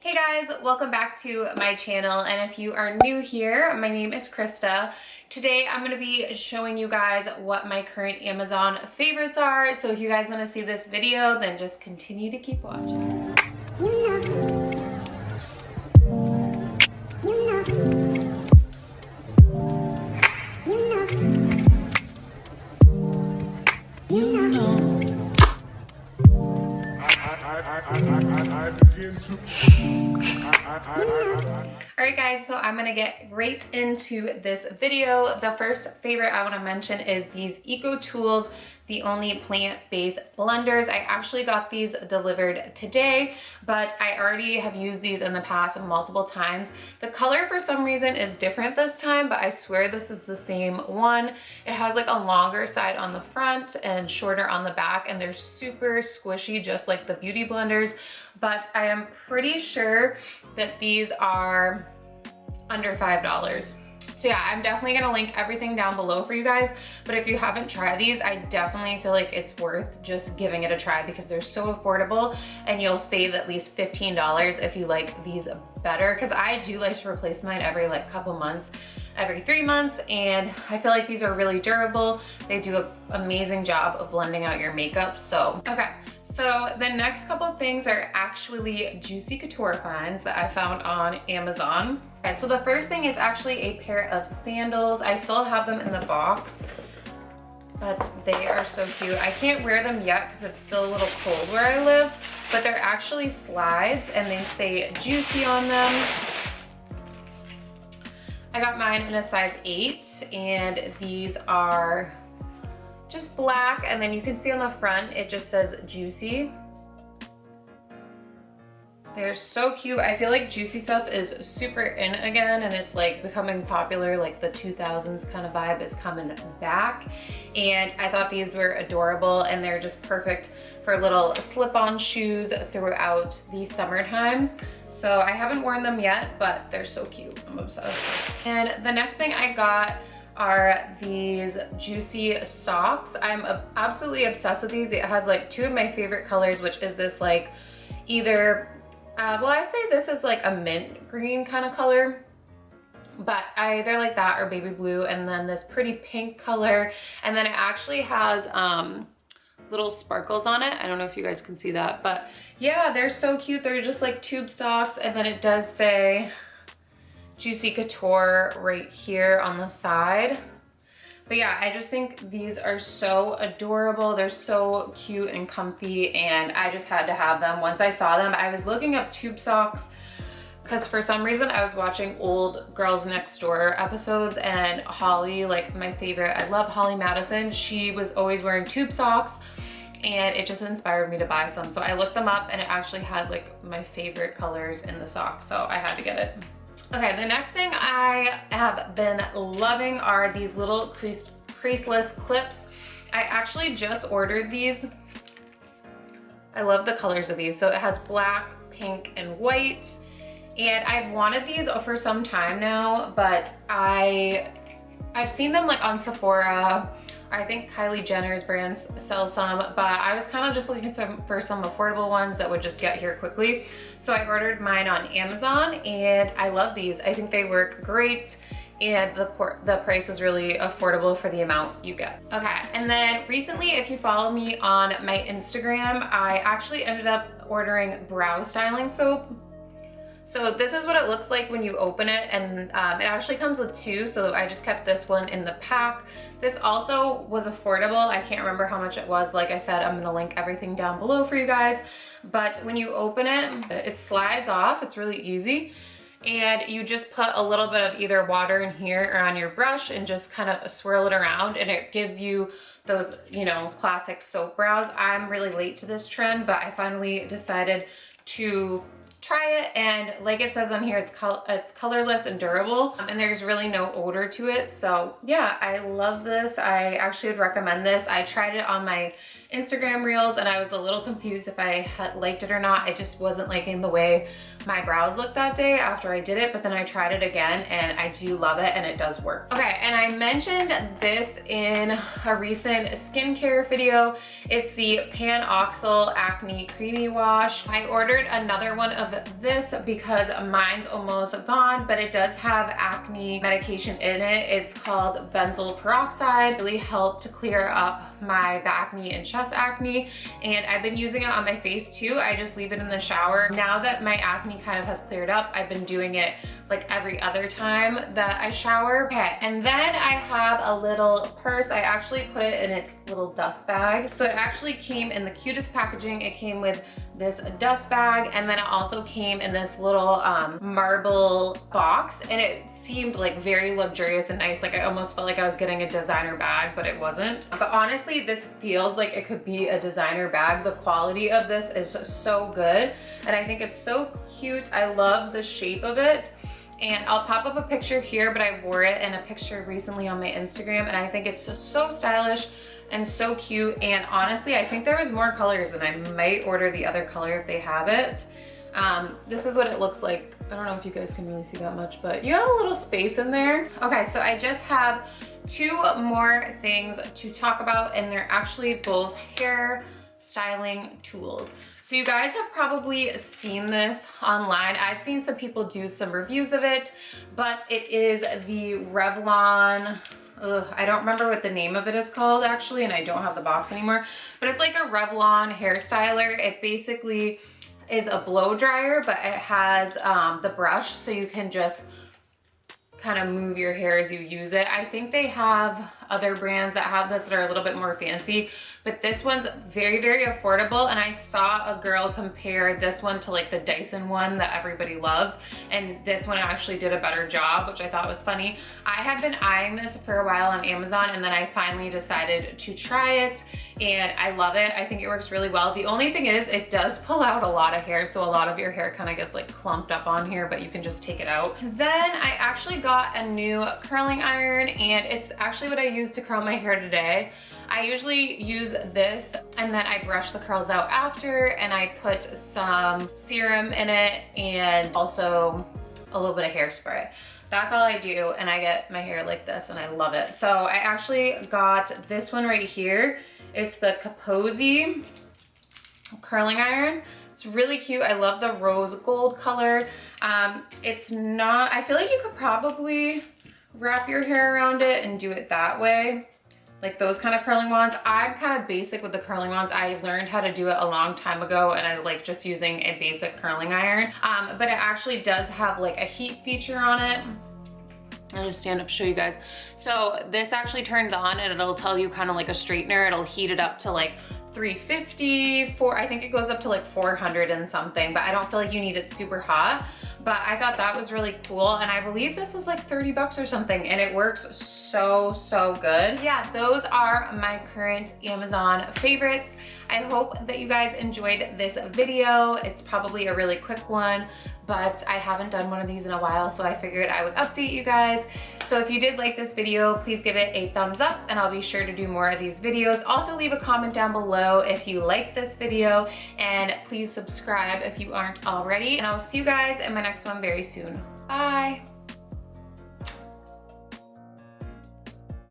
Hey guys, welcome back to my channel, and if you are new here, my name is Krista. Today I'm going to be showing you guys what my current Amazon favorites are, so if you guys want to see this video, then just continue to keep watching. Alright guys, so I'm gonna get right into this video. The first favorite I want to mention is these Eco Tools, the only plant-based blenders. I actually got these delivered today, but I already have used these in the past multiple times. The color for some reason is different this time, but I swear this is the same one. It has like a longer side on the front and shorter on the back, and they're super squishy just like the beauty blenders, but I am pretty sure that these are under $5. So yeah, I'm definitely gonna link everything down below for you guys, but if you haven't tried these, I definitely feel like it's worth just giving it a try because they're so affordable and you'll save at least $15 if you like these better, because I do like to replace mine every like couple months, every 3 months, and I feel like these are really durable. They do an amazing job of blending out your makeup. So okay, so the next couple of things are actually Juicy Couture finds that I found on Amazon. Okay, so the first thing is actually a pair of sandals. I still have them in the box, but they are so cute. I can't wear them yet because it's still a little cold where I live, but they're actually slides and they say Juicy on them. I got mine in a size 8, and these are just black, and then you can see on the front it just says Juicy. They're so cute. I feel like Juicy stuff is super in again, and it's like becoming popular, like the 2000s kind of vibe is coming back. And I thought these were adorable, and they're just perfect for little slip-on shoes throughout the summertime. So I haven't worn them yet, but they're so cute. I'm obsessed. And the next thing I got are these Juicy socks. I'm absolutely obsessed with these. It has like 2 of my favorite colors, which is this like either well, I'd say this is like a mint green kind of color, but either like that or baby blue, and then this pretty pink color, and then it actually has little sparkles on it. I don't know if you guys can see that, but yeah, they're so cute. They're just like tube socks, and then it does say Juicy Couture right here on the side. But yeah, I just think these are so adorable. They're so cute and comfy, and I just had to have them. Once I saw them, I was looking up tube socks because for some reason I was watching old Girls Next Door episodes, and Holly, like my favorite, I love Holly Madison. She was always wearing tube socks, and it just inspired me to buy some. So I looked them up, and it actually had like my favorite colors in the socks, so I had to get it. Okay, the next thing I have been loving are these little creaseless clips. I actually just ordered these. I love the colors of these. So it has black, pink, and white. And I've wanted these for some time now, but I've seen them like on Sephora. I think Kylie Jenner's brands sell some, but I was kind of just looking for some affordable ones that would just get here quickly. So I ordered mine on Amazon, and I love these. I think they work great, and the price was really affordable for the amount you get. Okay, and then recently, if you follow me on my Instagram, I actually ended up ordering brow styling soap. So this is what it looks like when you open it, and it actually comes with 2, so I just kept this one in the pack. This also was affordable. I can't remember how much it was. Like I said, I'm gonna link everything down below for you guys. But when you open it, it slides off. It's really easy. And you just put a little bit of either water in here or on your brush and just kind of swirl it around, and it gives you those, you know, classic soap brows. I'm really late to this trend, but I finally decided to try it, and like it says on here, it's colorless and durable, and there's really no odor to it. So yeah, I love this. I actually would recommend this. I tried it on my Instagram reels and I was a little confused if I had liked it or not. I just wasn't liking the way my brows looked that day after I did it, but then I tried it again and I do love it and it does work. Okay, and I mentioned this in a recent skincare video. It's the Pan-Oxyl Acne Creamy Wash. I ordered another one of this because mine's almost gone, but it does have acne medication in it. It's called benzoyl peroxide. It really helped to clear up my acne and chest acne, and I've been using it on my face too. I just leave it in the shower. Now that my acne kind of has cleared up, I've been doing it like every other time that I shower. Okay, and then I have a little purse. I actually put it in its little dust bag. So it actually came in the cutest packaging. It came with this dust bag, and then it also came in this little marble box, and it seemed like very luxurious and nice. Like I almost felt like I was getting a designer bag, but it wasn't. But honestly, this feels like it could be a designer bag. The quality of this is so good, and I think it's so cute. I love the shape of it. And I'll pop up a picture here, but I wore it in a picture recently on my Instagram, and I think it's just so stylish and so cute. And honestly, I think there was more colors, and I might order the other color if they have it. This is what it looks like. I don't know if you guys can really see that much, but you have a little space in there. Okay, so I just have 2 more things to talk about, and they're actually both hair styling tools. So you guys have probably seen this online. I've seen some people do some reviews of it, but it is the Revlon, I don't remember what the name of it is called actually, and I don't have the box anymore, but it's like a Revlon hair styler. It basically is a blow dryer, but it has the brush, so you can just kind of move your hair as you use it. I think they have other brands that have this that are a little bit more fancy, but this one's very, very affordable. And I saw a girl compare this one to like the Dyson one that everybody loves, and this one actually did a better job, which I thought was funny. I had been eyeing this for a while on Amazon, and then I finally decided to try it, and I love it. I think it works really well. The only thing is it does pull out a lot of hair, so a lot of your hair kind of gets like clumped up on here, but you can just take it out. Then I actually got a new curling iron, and it's actually what I use to curl my hair today. I usually use this, and then I brush the curls out after, and I put some serum in it and also a little bit of hairspray. That's all I do, and I get my hair like this, and I love it. So I actually got this one right here. It's the Kaposi curling iron. It's really cute. I love the rose gold color. It's not, I feel like you could probably wrap your hair around it and do it that way, like those kind of curling wands. I'm kind of basic with the curling wands. I learned how to do it a long time ago, and I like just using a basic curling iron. But it actually does have like a heat feature on it. I'll just stand up to show you guys. So this actually turns on, and it'll tell you kind of like a straightener. It'll heat it up to like 350, I think it goes up to like 400 and something, but I don't feel like you need it super hot. But I thought that was really cool, and I believe this was like 30 bucks or something, and it works so, so good. Yeah, those are my current Amazon favorites. I hope that you guys enjoyed this video. It's probably a really quick one, but I haven't done one of these in a while, so I figured I would update you guys. So if you did like this video, please give it a thumbs up, and I'll be sure to do more of these videos. Also leave a comment down below if you liked this video, and please subscribe if you aren't already. And I'll see you guys in my next one very soon. Bye.